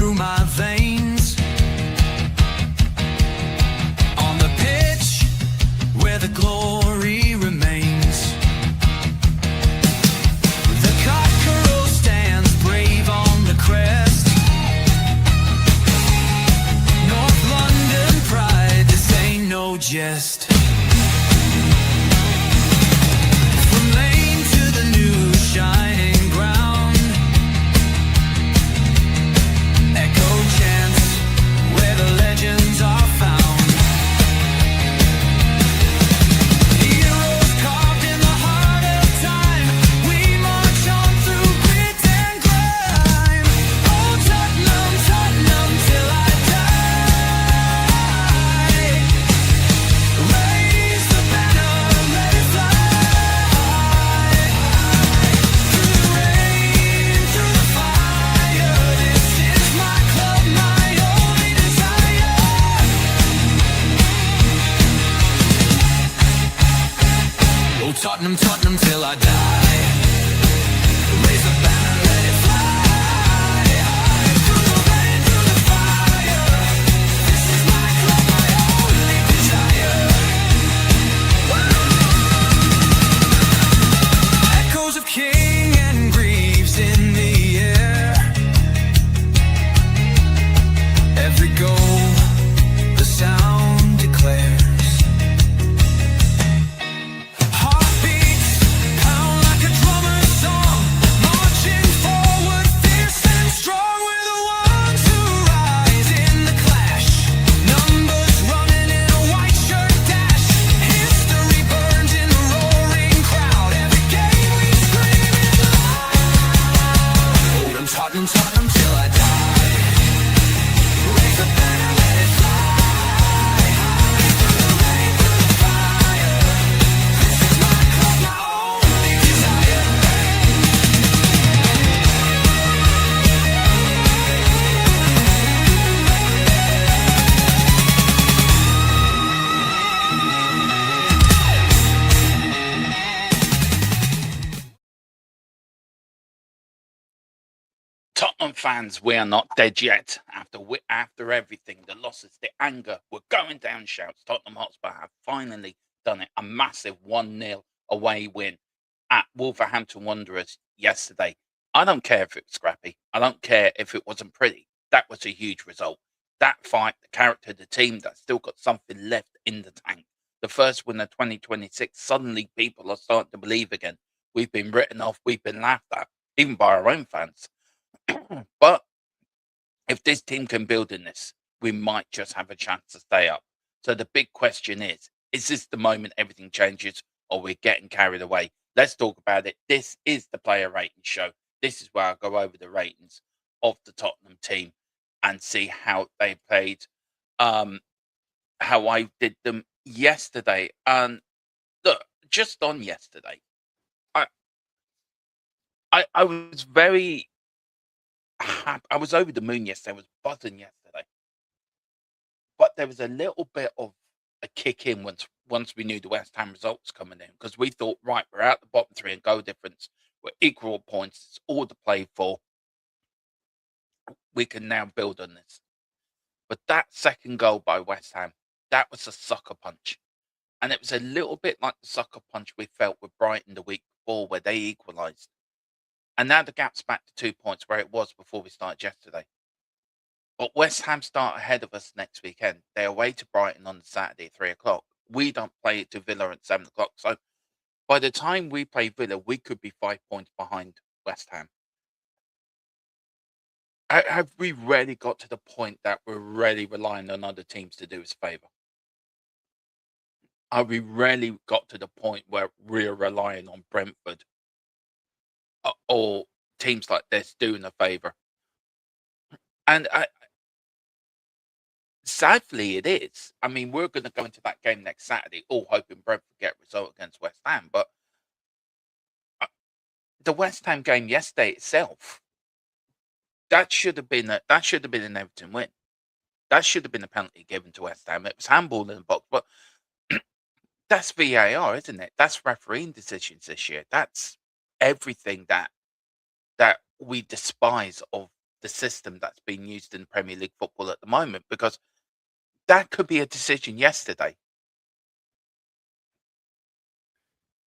through my veins. On the pitch where the glory remains, the cockerel stands brave on the crest. North London pride, this ain't no jest. From lane to the new shining ground, echo chants where the legends are found. Heroes carved in the heart of time, we march on through grit and grime. Oh Tottenham, Tottenham till I die. Raise the banner, let it fly. Through the rain, through the fire, this is my club, my only desire. Oh Tottenham, Tottenham till I die. Raise the banner, let it fly. Through the rain, through the fire, this is my club, my only desire. Echoes of King and Greaves in the air. Every goal, the sound declares. Heartbeats pound like a drummer's song, marching forward, fierce and strong. We're the ones who rise in the clash. Numbers running in a white shirt dash. History burns in the roaring crowd. Every game we scream it loud. Oh, Tottenham, Tottenham till I die. Raise the banner, let it fly. Through the rain, through the fire, this is my club, my only desire. Tottenham fans, we are not dead yet. After everything, the losses, the anger, we're going down shouts. Tottenham Hotspur have finally done it. A massive 1-0 away win at Wolverhampton Wanderers yesterday. I don't care if it was scrappy. I don't care if it wasn't pretty. That was a huge result. That fight, the character, the team that still got something left in the tank. The first win of 2026, suddenly people are starting to believe again. We've been written off, we've been laughed at, even by our own fans. But if this team can build in this, we might just have a chance to stay up. So the big question is this the moment everything changes, or we're getting carried away? Let's talk about it. This is the player rating show. This is where I go over the ratings of the Tottenham team and see how they played, how I did them yesterday. And look, just on yesterday, I was very happy. I was over the moon yesterday. I was buzzing yesterday. But there was a little bit of a kick in once we knew the West Ham results coming in, because we thought, right, we're out the bottom three and goal difference. We're equal points. It's all to play for. We can now build on this. But that second goal by West Ham, that was a sucker punch. And it was a little bit like the sucker punch we felt with Brighton the week before, where they equalised. And now the gap's back to 2 points where it was before we started yesterday. But West Ham start ahead of us next weekend. They're away to Brighton on the Saturday at 3 o'clock. We don't play it to Villa at 7 o'clock. So by the time we play Villa, we could be 5 points behind West Ham. Have we really got to the point that we're really relying on other teams to do us a favour? Have we really got to the point where we're relying on Brentford or teams like this doing a favour? And sadly, it is. I mean, we're going to go into that game next Saturday, all hoping Brentford get a result against West Ham. But the West Ham game yesterday itself, that should have been an Everton win. That should have been a penalty given to West Ham. It was handball in the box, but that's VAR, isn't it? That's refereeing decisions this year. That's everything that we despise of the system that's being used in Premier League football at the moment, because that could be a decision yesterday.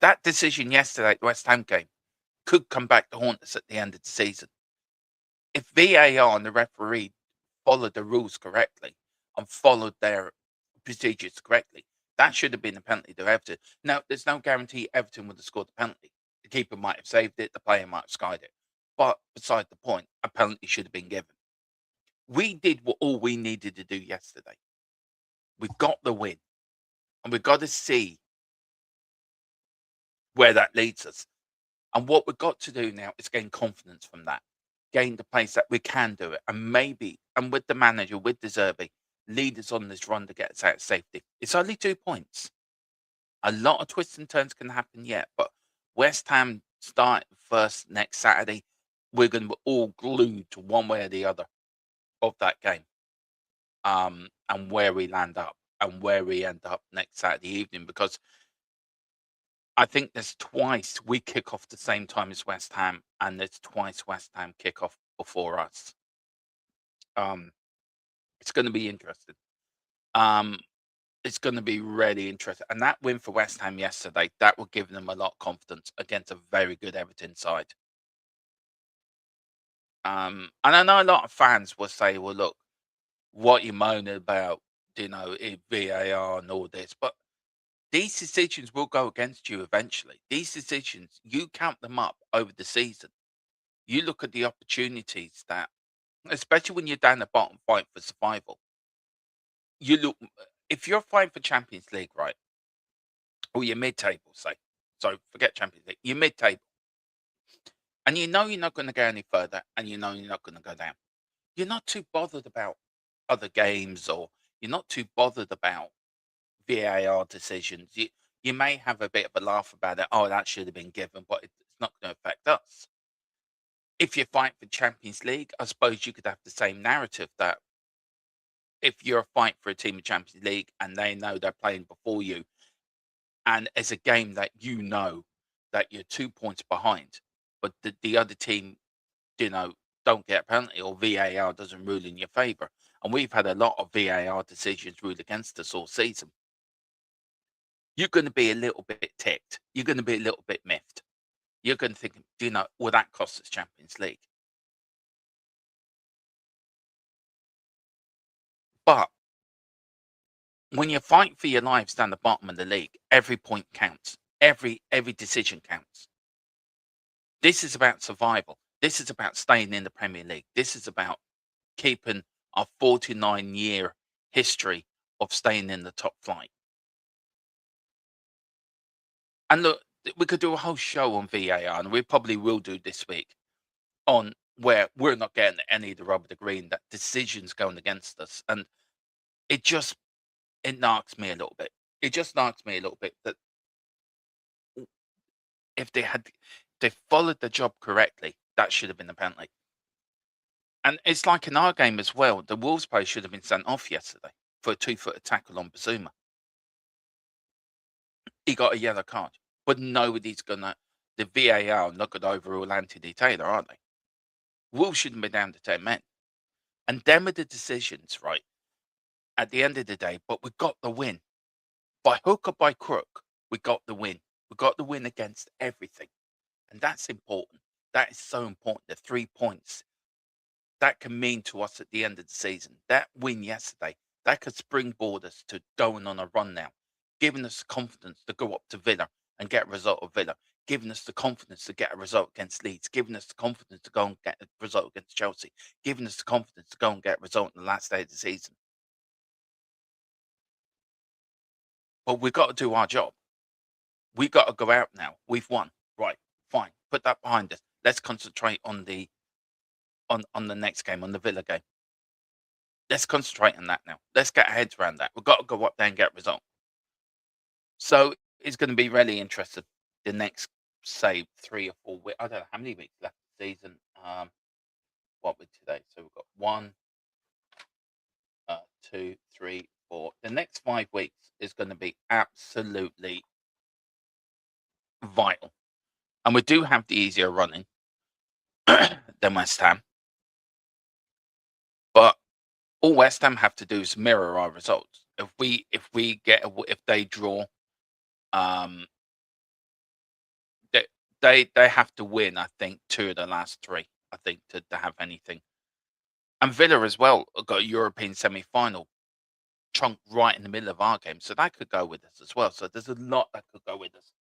That decision yesterday at the West Ham game could come back to haunt us at the end of the season. If VAR and the referee followed the rules correctly and followed their procedures correctly, that should have been a penalty to Everton. Now, there's no guarantee Everton would have scored the penalty. The keeper might have saved it, the player might have skied it. But beside the point, a penalty should have been given. We did all we needed to do yesterday. We got the win. And we've got to see where that leads us. And what we've got to do now is gain confidence from that, gain the place that we can do it. And maybe, and with the manager, with De Zerbi, lead us on this run to get us out of safety. It's only 2 points. A lot of twists and turns can happen yet, but West Ham start first next Saturday. We're going to be all glued to one way or the other of that game, and where we land up and where we end up next Saturday evening, because I think there's twice we kick off the same time as West Ham, and there's twice West Ham kick off before us. It's going to be interesting. It's going to be really interesting. And that win for West Ham yesterday, that will give them a lot of confidence against a very good Everton side. And I know a lot of fans will say, well, look, what you moaning about, VAR and all this, but these decisions will go against you eventually. These decisions, you count them up over the season. You look at the opportunities that, especially when you're down the bottom fight for survival, you look, if you're fighting for Champions League, right, or you're mid-table, say, so forget Champions League, you're mid-table, and you know you're not going to go any further, and you know you're not going to go down. You're not too bothered about other games, or you're not too bothered about VAR decisions. You may have a bit of a laugh about it. Oh, that should have been given, but it's not going to affect us. If you fight for Champions League, I suppose you could have the same narrative that if you're fighting for a team of Champions League and they know they're playing before you, and it's a game that you know that you're 2 points behind, but the other team, don't get a penalty, or VAR doesn't rule in your favour. And we've had a lot of VAR decisions ruled against us all season. You're going to be a little bit ticked. You're going to be a little bit miffed. You're going to think, will that cost us Champions League? But when you fight for your lives down the bottom of the league, every point counts. Every decision counts. This is about survival. This is about staying in the Premier League. This is about keeping our 49-year history of staying in the top flight. And look, we could do a whole show on VAR, and we probably will do this week, on where we're not getting any of the rub of the green, that decisions going against us. And it knocks me a little bit. It just knocks me a little bit that if they followed the job correctly, that should have been a penalty. And it's like in our game as well. The Wolves player should have been sent off yesterday for a 2-foot tackle on Bazuma. He got a yellow card, but nobody's gonna. The VAR not going to overrule Anthony Taylor, are they? Wolves shouldn't be down to 10 men, and them are the decisions, right? At the end of the day, but we got the win by hook or by crook. We got the win. We got the win against everything, and that's important. That is so important. The 3 points that can mean to us at the end of the season. That win yesterday, that could springboard us to going on a run now, giving us the confidence to go up to Villa and get a result of Villa, giving us the confidence to get a result against Leeds, giving us the confidence to go and get a result against Chelsea, giving us the confidence to go and get a result in the last day of the season. But we've got to do our job. We've got to go out now. We've won. Right, fine. Put that behind us. Let's concentrate on the next game, on the Villa game. Let's concentrate on that now. Let's get our heads around that. We've got to go up there and get a result. So it's going to be really interesting the next, say, 3 or 4 weeks. I don't know how many weeks left of the season. What with today? So we've got 1, 2, 3, 4. The next 5 weeks is going to be absolutely vital. And we do have the easier running than West Ham. All West Ham have to do is mirror our results. If they draw, um, they they have to win. I think 2 of the last 3. I think to have anything. And Villa as well got a European semi-final chunk right in the middle of our game, so that could go with us as well. So there's a lot that could go with us.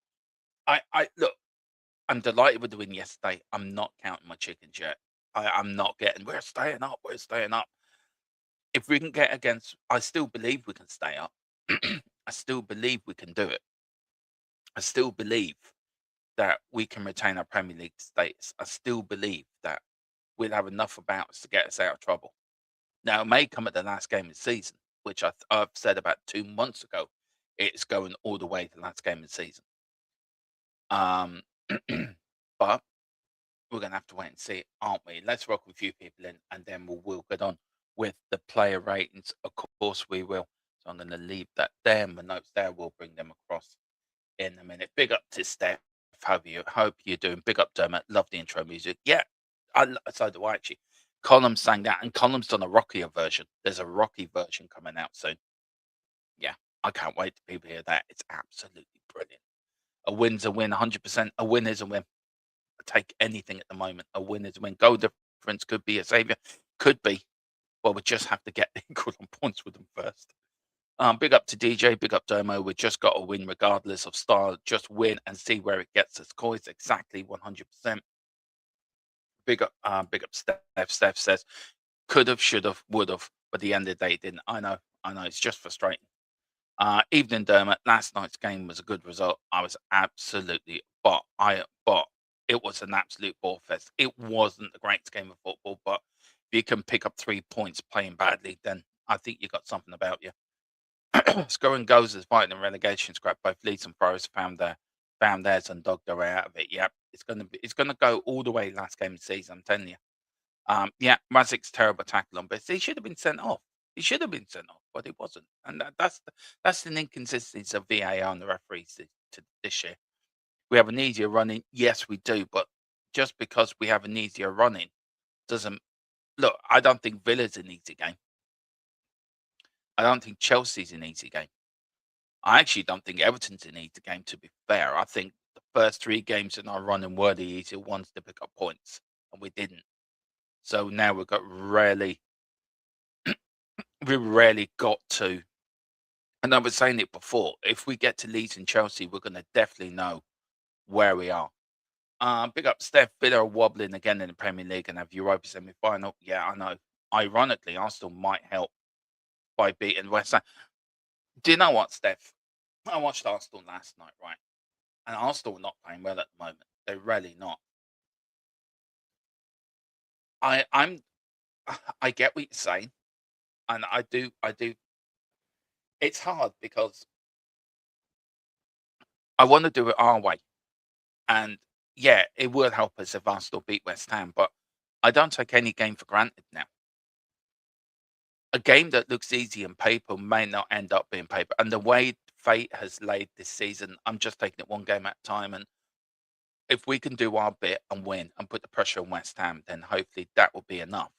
I look, I'm delighted with the win yesterday. I'm not counting my chickens yet. I'm not getting. We're staying up. We're staying up. If we can get against, I still believe we can stay up. I still believe we can do it. I still believe that we can retain our Premier League status. I still believe that we'll have enough about us to get us out of trouble. Now, it may come at the last game of the season, which I've said about 2 months ago. It's going all the way to the last game of the season. Um, but we're going to have to wait and see, aren't we? Let's rock a few people in, and then we'll get on with the player ratings. Of course, we will. So I'm going to leave that there. My notes there. We'll bring them across in a minute. Big up to Steph. Hope you're doing. Big up Dermot. Love the intro music. Yeah, so do I actually. Column sang that, and Column's done a rockier version. There's a rocky version coming out soon. Yeah, I can't wait to people hear that. It's absolutely brilliant. A win's a win, 100%. A win is a win. I take anything at the moment. A win is a win. Goal difference could be a saviour. Could be. Well, we just have to get equal on points with them first. Big up to DJ, big up Domo. We just got to win regardless of style. Just win and see where it gets us. Coins exactly 100%. Big up Steph. Steph says, could have, should have, would have, but at the end of the day, it didn't. I know. It's just frustrating. Evening Dermot, last night's game was a good result. I was absolutely but it was an absolute ball fest. It wasn't the greatest game of football, but if you can pick up 3 points playing badly, then I think you got something about you. Scoring goals is fighting in relegation scrap. Both Leeds and Forest found theirs and dogged their way out of it. Yep, it's gonna go all the way last game of the season, I'm telling you. Yeah, Razik's terrible tackle on but he should have been sent off. He should have been sent off, but he wasn't. And that's an inconsistency of VAR and the referees this year. We have an easier running. Yes, we do, but just because we have an easier running doesn't look. I don't think Villa's an easy game. I don't think Chelsea's an easy game. I actually don't think Everton's an easy game, to be fair. I think the first 3 games in our running were the easier ones to pick up points, and we didn't. So now we rarely got to, and I was saying it before, if we get to Leeds and Chelsea, we're going to definitely know where we are. Big up Steph. Villa are wobbling again in the Premier League and have Europa semi-final. Yeah, I know. Ironically, Arsenal might help by beating West Ham. Do you know what, Steph? I watched Arsenal last night, right? And Arsenal are not playing well at the moment. They're really not. I'm I get what you're saying, and I do. It's hard because I want to do it our way, and yeah, it would help us if Arsenal beat West Ham, but I don't take any game for granted now. A game that looks easy on paper may not end up being paper, and the way fate has laid this season, I'm just taking it one game at a time, and if we can do our bit and win and put the pressure on West Ham, then hopefully that will be enough.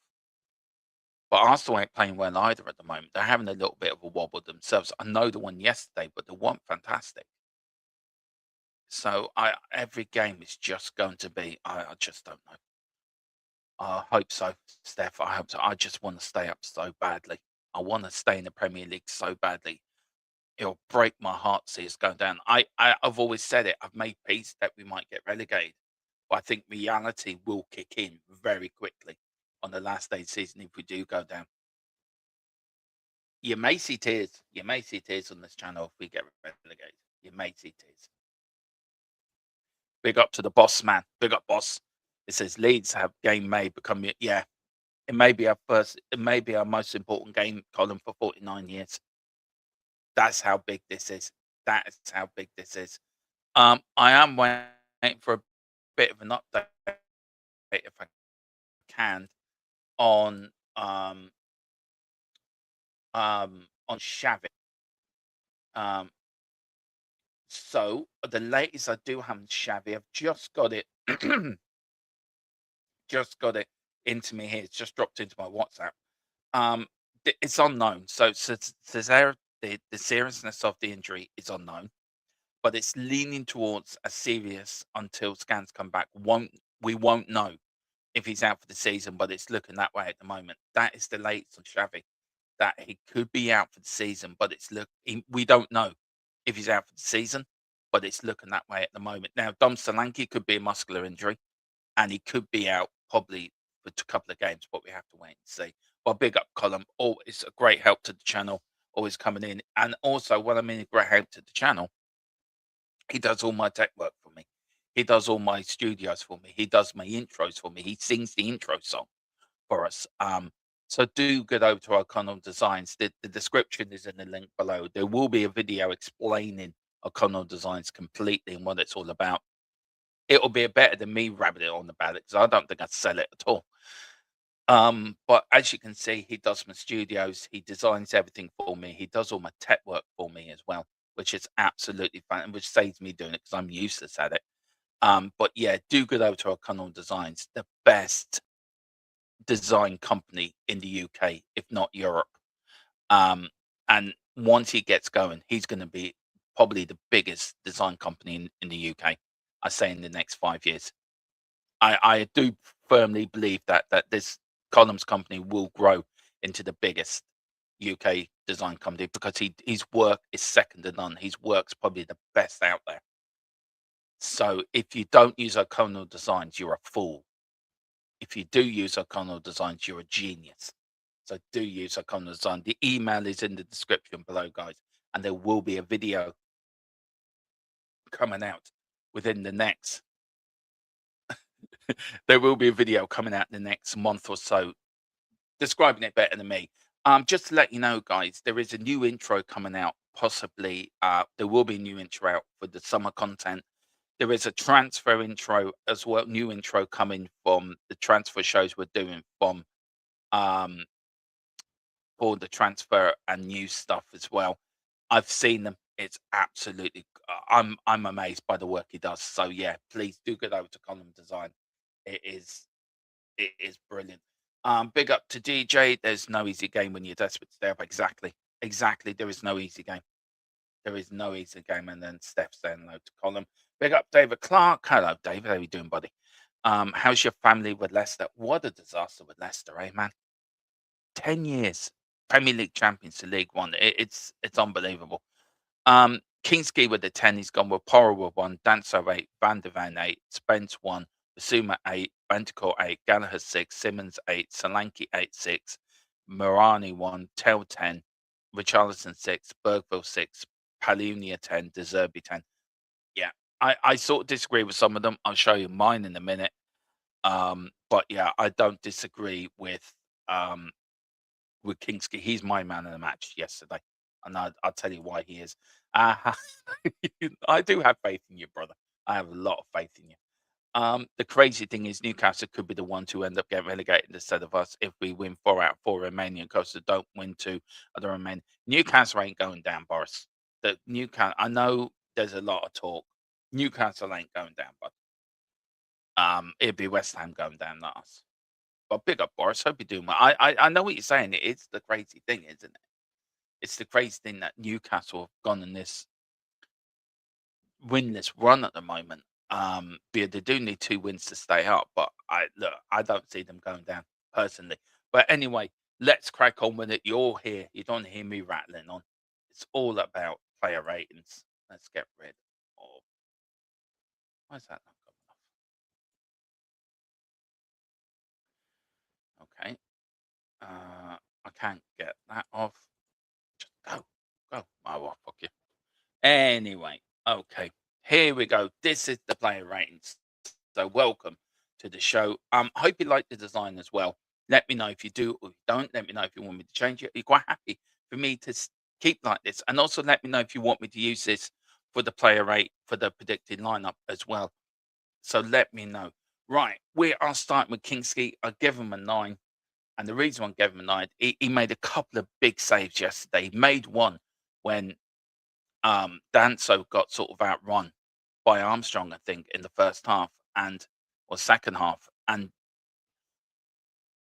But Arsenal ain't playing well either at the moment. They're having a little bit of a wobble themselves. I know the one yesterday, but they weren't fantastic. So every game is just going to be. I just don't know. I hope so, Steph. I hope so. I just want to stay up so badly. I want to stay in the Premier League so badly. It'll break my heart to see us go down. I've always said it. I've made peace that we might get relegated, but I think reality will kick in very quickly on the last day of the season if we do go down. You may see tears. You may see tears on this channel if we get relegated. You may see tears. Big up to the boss man. Big up, boss. It says Leeds have game may become yeah. It may be our most important game, Colin, for 49 years. That's how big this is. That is how big this is. I am waiting for a bit of an update if I can on Xavi. So the latest I do have on Xavi, I've just got it just got it into me here. It's just dropped into my WhatsApp. It's unknown. The seriousness of the injury is unknown, but it's leaning towards a serious until scans come back. We won't know if he's out for the season, but it's looking that way at the moment. That is the latest on Xavi, that he could be out for the season, but we don't know if he's out for the season, but it's looking that way at the moment. Now, Dom Solanke could be a muscular injury, and he could be out probably for a couple of games, but we have to wait and see. But big up Colin. Oh, it's a great help to the channel, always coming in. And also, when I mean a great help to the channel, he does all my tech work for me. He does all my studios for me. He does my intros for me. He sings the intro song for us. So do get over to O'Connell Designs. The description is in the link below. There will be a video explaining O'Connell Designs completely and what it's all about. It'll be better than me rabbiting on about it because I don't think I'd sell it at all. But as you can see, he does my studios. He designs everything for me. He does all my tech work for me as well, which is absolutely fun, and which saves me doing it because I'm useless at it. But yeah, do go over to O'Connell Designs, the best design company in the UK, if not Europe. And once he gets going, he's going to be probably the biggest design company in the UK. I say in the next 5 years. I do firmly believe that this Columns company will grow into the biggest UK design company because his work is second to none. His work's probably the best out there. So if you don't use O'Connell Designs, you're a fool. If you do use O'Connell Designs, you're a genius. So do use O'Connell Design. The email is in the description below, guys, and there will be a video coming out within the next. There will be a video coming out in the next month or so, describing it better than me. Just to let you know, guys, there is a new intro coming out. Possibly, there will be a new intro out for the summer content. There is a transfer intro as well, new intro coming from the transfer shows we're doing from um for the transfer and new stuff as well. I've seen them. It's absolutely I'm amazed by the work he does. So yeah, please do get over to Column Design. It is it is brilliant. Big up to DJ. There's no easy game when you're desperate to stay up. Exactly. Exactly. There is no easy game. There is no easy game. And then Steph saying no to Column. Big up David Clark. Hello, David. How you doing, buddy? How's your family with Leicester? What a disaster with Leicester, eh, man? 10 years. Premier League champions to League One. It's unbelievable. Kingsley with the 10. He's gone with Porro with 1, Danso 8, Van der Van 8, Spence 1, Basuma 8, Bandicourt 8, Gallagher 6, Simmons 8, Solanke 8, 6, Morani 1, Tell 10, Richarlison 6, Bergville 6, Palunia 10, Deserby 10. Yeah, I sort of disagree with some of them. I'll show you mine in a minute. But yeah, I don't disagree with Kingsley. He's my man of the match yesterday, and I'll tell you why he is. Uh, I do have faith in you, brother. I have a lot of faith in you. The crazy thing is Newcastle could be the one to end up getting relegated instead of us if we win 4 out of 4 Romanian coasts that don't win 2 of the Romanian. Newcastle ain't going down, Boris. The Newcastle, I know there's a lot of talk. Newcastle ain't going down, but it'd be West Ham going down, not us. But big up, Boris. Hope you're doing well. I know what you're saying. It's the crazy thing, isn't it? It's the crazy thing that Newcastle have gone on this winless run at the moment. They do need 2 wins to stay up, but I don't see them going down personally. But anyway, let's crack on with it. You're here. You don't hear me rattling on. It's all about player ratings. Let's get rid of. Why is that not coming off? Okay. I can't get that off. Just go. Go. Oh, well, fuck you. Anyway, okay. Here we go. This is the player ratings. So welcome to the show. Hope you like the design as well. Let me know if you do or you don't. Let me know if you want me to change it. Are you quite happy for me to keep like this? And also let me know if you want me to use this for the player rate for the predicted lineup as well. So let me know. Right, we are starting with Kingsley. I give him a 9. And the reason I gave him a 9, he made a couple of big saves yesterday. He made one when Danso got sort of outrun by Armstrong, I think, in the first half or second half, and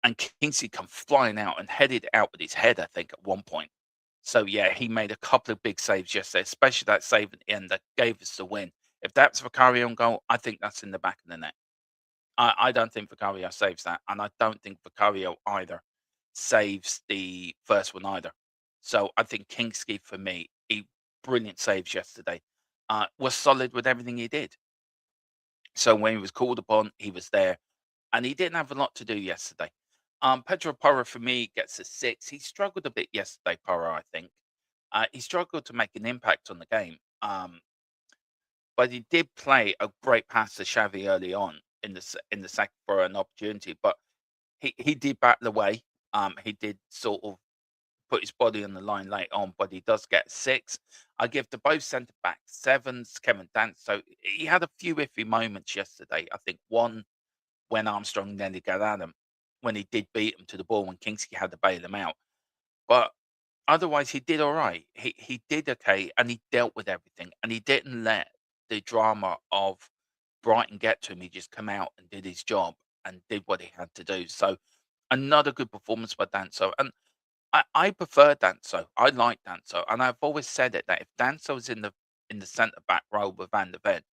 and Kingsley come flying out and headed it out with his head, I think, at one point. So yeah, he made a couple of big saves yesterday, especially that save at the end that gave us the win. If that's Vicario on goal, I think that's in the back of the net. I don't think Vicario saves that, and I don't think Vicario either saves the first one either. So I think Kingsley, for me, he brilliant saves yesterday. Was solid with everything he did. So when he was called upon, he was there, and he didn't have a lot to do yesterday. Pedro Porro for me gets a 6. He struggled a bit yesterday, Porro. I think he struggled to make an impact on the game. But he did play a great pass to Xavi early on in the second for an opportunity. But he did back the way. He did sort of put his body on the line late on, but he does get 6. I give to both centre backs 7s. Kevin Dance. So he had a few iffy moments yesterday. I think one when Armstrong nearly got at him, when he did beat him to the ball when Kingsley had to bail him out. But otherwise, he did all right. He did okay, and he dealt with everything, and he didn't let the drama of Brighton get to him. He just come out and did his job and did what he had to do. So another good performance by Danso, and I prefer Danso. I like Danso, and I've always said it that if Danso is in the centre back role with Van der Ven,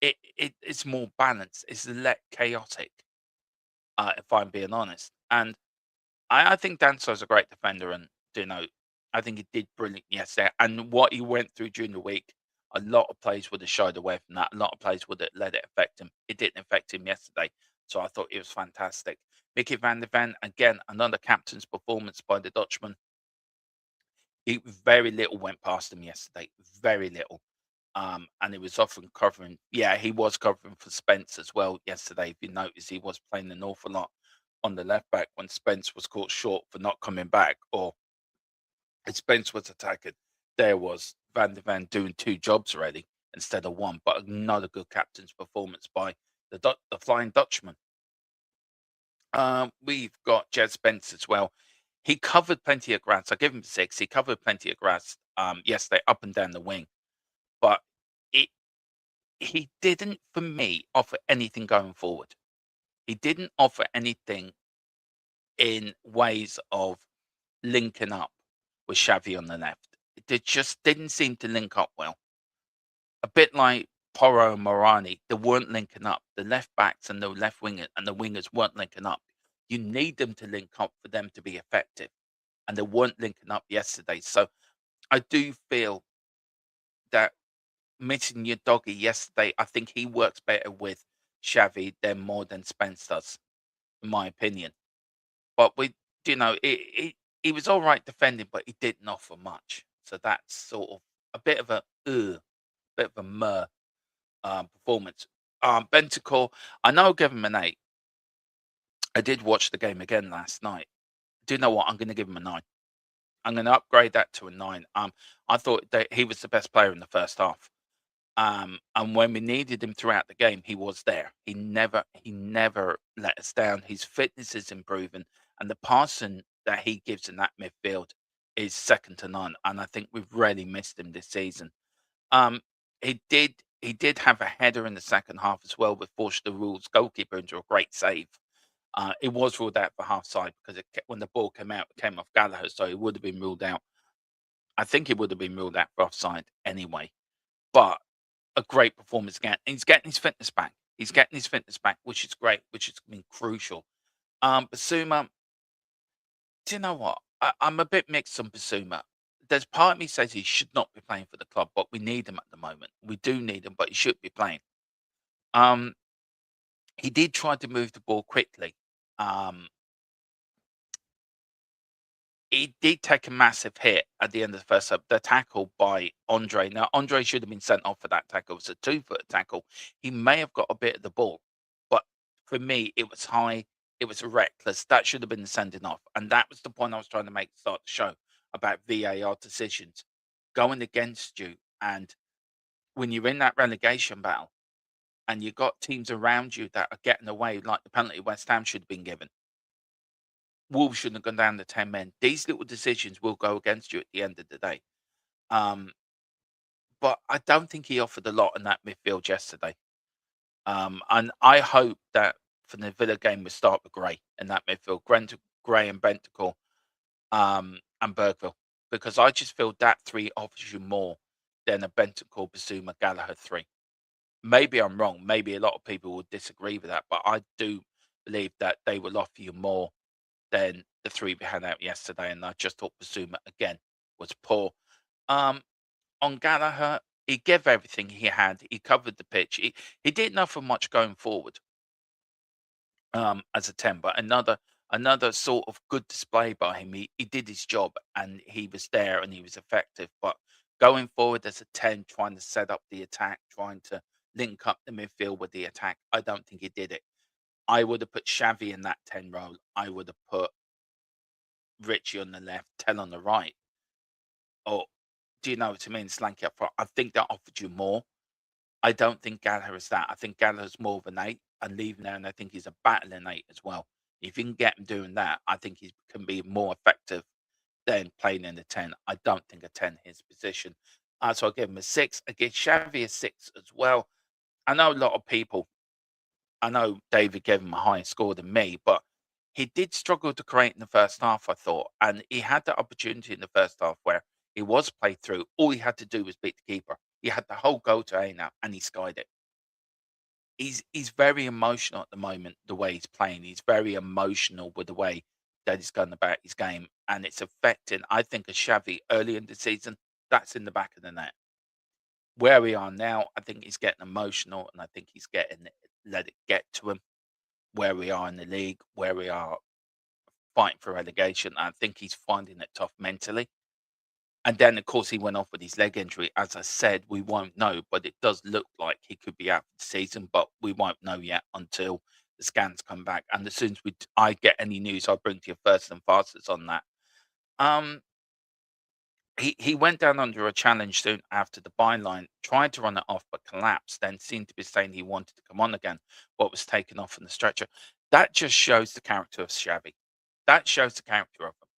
it's more balanced. It's less chaotic, if I'm being honest. And I think Danso's a great defender, and I think he did brilliant yesterday. And what he went through during the week, a lot of players would have shied away from that. A lot of players would have let it affect him. It didn't affect him yesterday, so I thought it was fantastic. Mickey van der Ven, again, another captain's performance by the Dutchman. Very little went past him yesterday, very little. And he was often covering. Yeah, he was covering for Spence as well yesterday. If you notice, he was playing an awful lot on the left back when Spence was caught short for not coming back, or if Spence was attacking. There was Van der Ven doing two jobs already instead of one. But another good captain's performance by the Flying Dutchman. We've got Jed Spence as well. He covered plenty of grass. I give him 6. He covered plenty of grass yesterday up and down the wing, but it he didn't, for me, offer anything going forward. He didn't offer anything in ways of linking up with Xavi on the left. It just didn't seem to link up well. A bit like Porro and Morani, they weren't linking up. The left backs and the left winger and the wingers weren't linking up. You need them to link up for them to be effective, and they weren't linking up yesterday. So I do feel that missing your doggy yesterday, I think he works better with Xavi than more than Spence does, in my opinion. But he was all right defending, but he didn't offer much. So that's sort of a bit of a bit of a performance. Bentacore, I know I'll give him an 8. I did watch the game again last night. Do you know what? I'm going to give him a 9. I'm going to upgrade that to a 9. I thought that he was the best player in the first half. And when we needed him throughout the game, he was there. He never let us down. His fitness is improving, and the passing that he gives in that midfield is second to none. And I think we've really missed him this season. Um, he did have a header in the second half as well with Forge the Rules goalkeeper into a great save. It was ruled out for half side because when the ball came out, it came off Gallagher, so it would have been ruled out. I think it would have been ruled out for offside anyway. But a great performance again. He's getting his fitness back. He's getting his fitness back, which is great, which has been crucial. Basuma, do you know what? I'm a bit mixed on Basuma. There's part of me says he should not be playing for the club, but we need him at the moment. We do need him, but he should be playing. Um, he did try to move the ball quickly. Um, he did take a massive hit at the end of the first half. The tackle by Andre. Now, Andre should have been sent off for that tackle. It was a 2-foot tackle. He may have got a bit of the ball, but for me, it was high. It was reckless. That should have been the sending off. And that was the point I was trying to make to start the show about VAR decisions going against you. And when you're in that relegation battle and you've got teams around you that are getting away, like the penalty West Ham should have been given, Wolves shouldn't have gone down to 10 men. These little decisions will go against you at the end of the day. Um, but I don't think he offered a lot in that midfield yesterday. And I hope that for the Villa game was start with Gray in that midfield, Gray and Bentancur, and Bergville, because I just feel that three offers you more than a Bentancur, Basuma, Gallagher three. Maybe I'm wrong. Maybe a lot of people will disagree with that, but I do believe that they will offer you more than the three we had out yesterday. And I just thought Basuma again was poor. Um, on Gallagher, he gave everything he had. He covered the pitch. He didn't offer much going forward as a 10, but another sort of good display by him. He did his job and he was there and he was effective. But going forward as a 10, trying to set up the attack, trying to link up the midfield with the attack, I don't think he did it. I would have put Xavi in that 10 role. I would have put Richie on the left, 10 on the right. Or do you know what I mean? Slanky up front. I think that offered you more. I don't think Gallagher is that. I think Gallagher's more of an 8 and leaving there, and I think he's a battling 8 as well. If you can get him doing that, I think he can be more effective than playing in the 10. I don't think a 10 his position. So I give him a 6. I give Xavi a 6 as well. I know a lot of people, I know David gave him a higher score than me, but he did struggle to create in the first half, I thought. And he had the opportunity in the first half where he was played through. All he had to do was beat the keeper. He had the whole goal to aim at and he skied it. He's very emotional at the moment, the way he's playing. He's very emotional with the way that he's going about his game. And it's affecting, I think, a Xavi early in the season. That's in the back of the net. Where we are now, I think he's getting emotional and I think he's getting let it get to him where we are in the league, where we are fighting for relegation. I think he's finding it tough mentally. And then, of course, he went off with his leg injury. As I said, we won't know, but it does look like he could be out for the season, but we won't know yet until the scans come back. And as soon as I get any news, I'll bring to you first and fastest on that. Um, he went down under a challenge soon after the byline, tried to run it off, but collapsed, then seemed to be saying he wanted to come on again, but was taken off on the stretcher. That just shows the character of Xavi. That shows the character of him.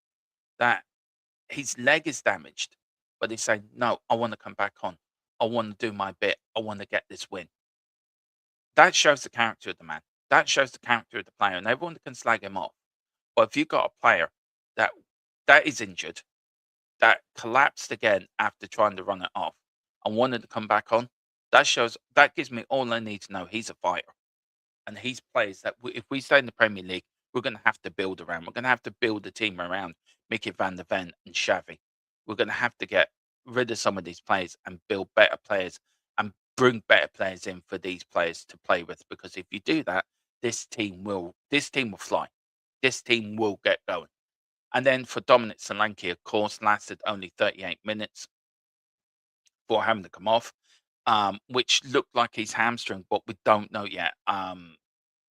That his leg is damaged, but he's saying, "No, I want to come back on. I want to do my bit. I want to get this win." That shows the character of the man. That shows the character of the player, and everyone can slag him off. But if you've got a player that is injured, that collapsed again after trying to run it off and wanted to come back on, that gives me all I need to know. He's a fighter, and he's players that if we stay in the Premier League, we're going to have to build around. We're going to have to build a team around Mickey van der Ven and Xavi. We're going to have to get rid of some of these players and build better players and bring better players in for these players to play with. Because if you do that, this team will fly. This team will get going. And then for Dominic Solanke, of course, lasted only 38 minutes for having to come off, which looked like his hamstring, but we don't know yet.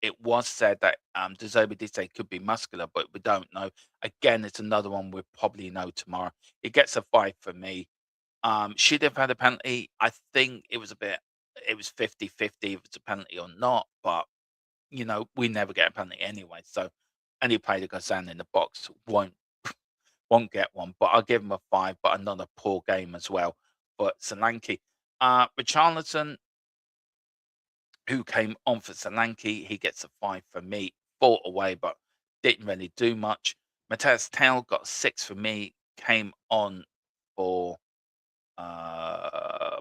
It was said that De Zerbi did say it could be muscular, but we don't know. Again, it's another one we'll probably know tomorrow. It gets a 5 for me. Should have had a penalty. I think it was 50-50 if it's a penalty or not, but we never get a penalty anyway. So any player that goes down in the box won't get one. But I'll give him a 5, but another poor game as well. But Solanke. Richarlison, who came on for Solanke, he gets a 5 for me. Fought away, but didn't really do much. Matthias Tell got a 6 for me. Came on for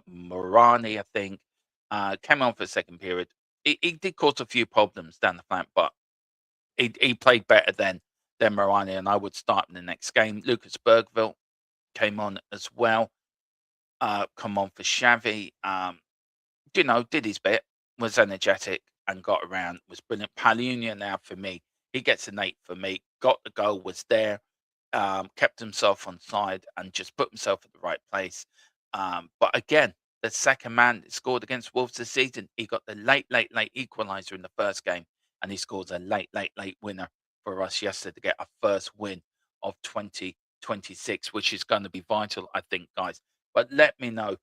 Morani, I think. Came on for the second period. He did cause a few problems down the flank, but he played better than Morani, and I would start in the next game. Lucas Bergville came on as well. Come on for Xavi. Did his bit, was energetic and got around, was brilliant. Palunia now for me, he gets an 8 for me. Got the goal, was there, kept himself on side and just put himself at the right place. But again, the second man that scored against Wolves this season, he got the late equaliser in the first game, and he scores a late winner for us yesterday to get our first win of 2026, which is going to be vital, I think, guys. But let me know.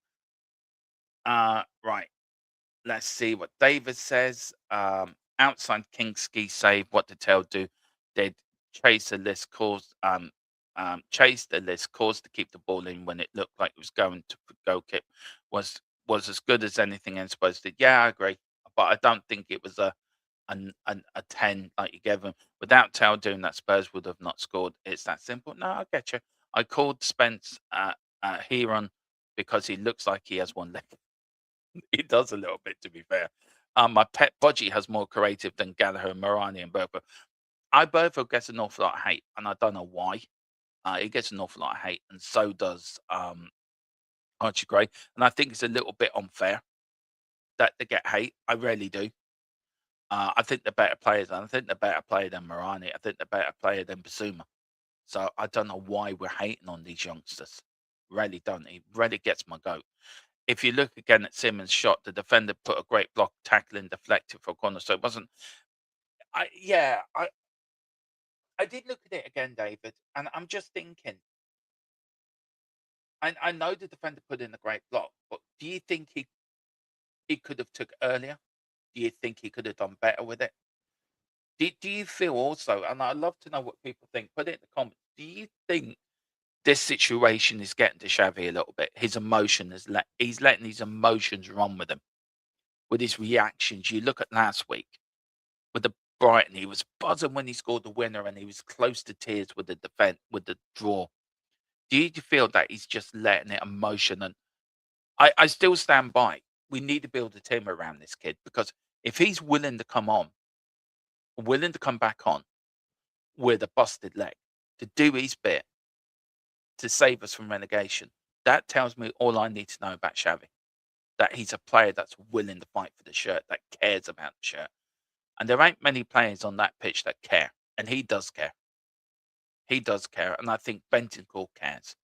Right. Let's see what David says. Outside Kingski save. What did Tell do? They'd chase the list cause chase the list cause to keep the ball in when it looked like it was going to go kick was as good as anything else supposed to. Yeah, I agree. But I don't think it was a a 10 like you gave them. Without Tell doing that, Spurs would have not scored. It's that simple. No, I get you. I called Spence Heron because he looks like he has one leg. He does a little bit, to be fair. My pet Budgie has more creative than Gallagher and Morani and Bertha. Bertha gets an awful lot of hate, and I don't know why. He gets an awful lot of hate, and so does Archie Gray. And I think it's a little bit unfair that they get hate. I really do. I think they're better players, and I think they're better player than Morani. I think they're better player than Basuma. So I don't know why we're hating on these youngsters. Really don't. It really gets my goat. If you look again at Simmons' shot, the defender put a great block, tackling, deflected for a corner. So it wasn't. I did look at it again, David, and I'm just thinking. I know the defender put in a great block, but do you think he could have took earlier? Do you think he could have done better with it? Do you feel also, and I'd love to know what people think, put it in the comments. Do you think this situation is getting to Xavi a little bit? His emotion he's letting his emotions run with him, with his reactions. You look at last week with the Brighton, he was buzzing when he scored the winner, and he was close to tears with the defense, with the draw. Do you feel that he's just letting it emotion? And I still stand by. We need to build a team around this kid, because if he's willing to come on, willing to come back on with a busted leg to do his bit to save us from relegation, that tells me all I need to know about Xavi. That he's a player that's willing to fight for the shirt, that cares about the shirt. And there ain't many players on that pitch that care. And he does care. He does care. And I think Bentancur cares.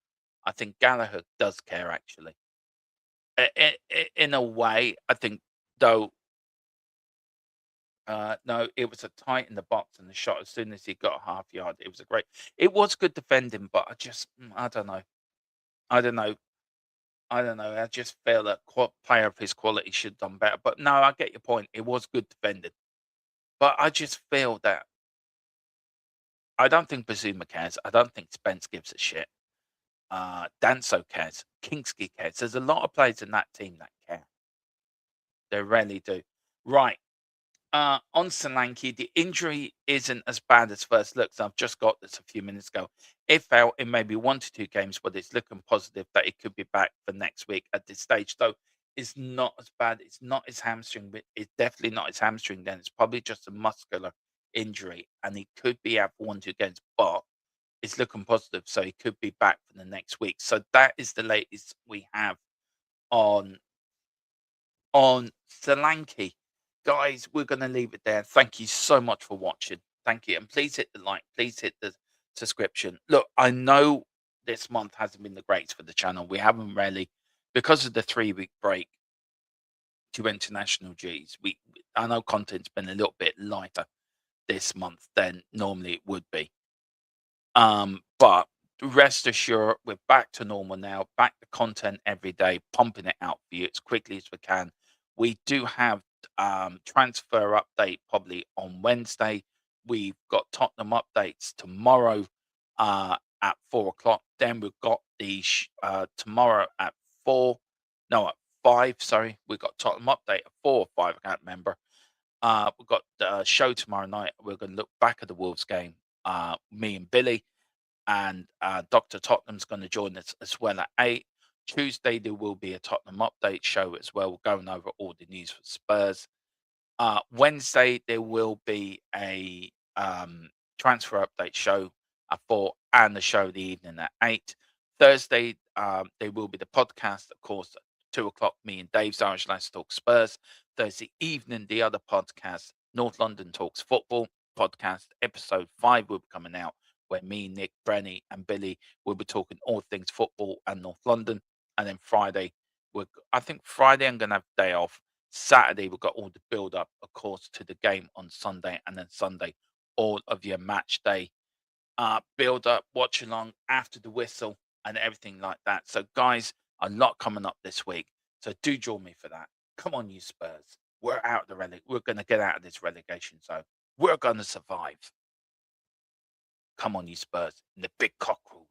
I think Gallagher does care, actually. In a way, I think, though, no, it was a tight in the box, and the shot as soon as he got a half yard, it was good defending, but I don't know. I don't know. I don't know. I just feel that player of his quality should have done better. But no, I get your point. It was good defending. But I just feel that I don't think Bazuma cares. I don't think Spence gives a shit. Danso cares. Kingsky cares. There's a lot of players in that team that care. They really do. Right. On Solanke, the injury isn't as bad as first looks. I've just got this a few minutes ago. If out, it may be 1 to 2 games, but it's looking positive that it could be back for next week at this stage. So it's not as bad. It's not his hamstring, but it's definitely not his hamstring then. It's probably just a muscular injury, and he could be out for 1 2 games, but it's looking positive. So he could be back for the next week. So that is the latest we have on Solanke. Guys, we're going to leave it there. Thank you so much for watching. Thank you. And please hit the like. Please hit the subscription. Look, I know this month hasn't been the greatest for the channel. We haven't really, because of the 3-week break to international Gs, I know content's been a little bit lighter this month than normally it would be. But rest assured, we're back to normal now, back to content every day, pumping it out for you as quickly as we can. We do have transfer update probably on Wednesday. We've got Tottenham updates tomorrow at 4 o'clock. Then we've got the tomorrow at 5. Sorry, we've got Tottenham update at 4 or 5. I can't remember. We've got the show tomorrow night. We're going to look back at the Wolves game. Me and Billy. And Dr. Tottenham's going to join us as well at 8. Tuesday, there will be a Tottenham update show as well. We're going over all the news for Spurs. Wednesday, there will be a transfer update show at 4 and the show the evening at 8. Thursday, there will be the podcast, of course, at 2 o'clock. Me and Dave's Irish Lads Talk Spurs. Thursday evening, the other podcast, North London Talks Football podcast. Episode 5 will be coming out, where me, Nick, Brenny, and Billy will be talking all things football and North London. And then Friday, I think Friday I'm going to have a day off. Saturday, we've got all the build-up, of course, to the game on Sunday. And then Sunday, all of your match day build-up, watch along after the whistle and everything like that. So, guys, a lot coming up this week. So do join me for that. Come on, you Spurs. We're out of the We're going to get out of this relegation zone. We're going to survive. Come on, you Spurs. And the big cockerel.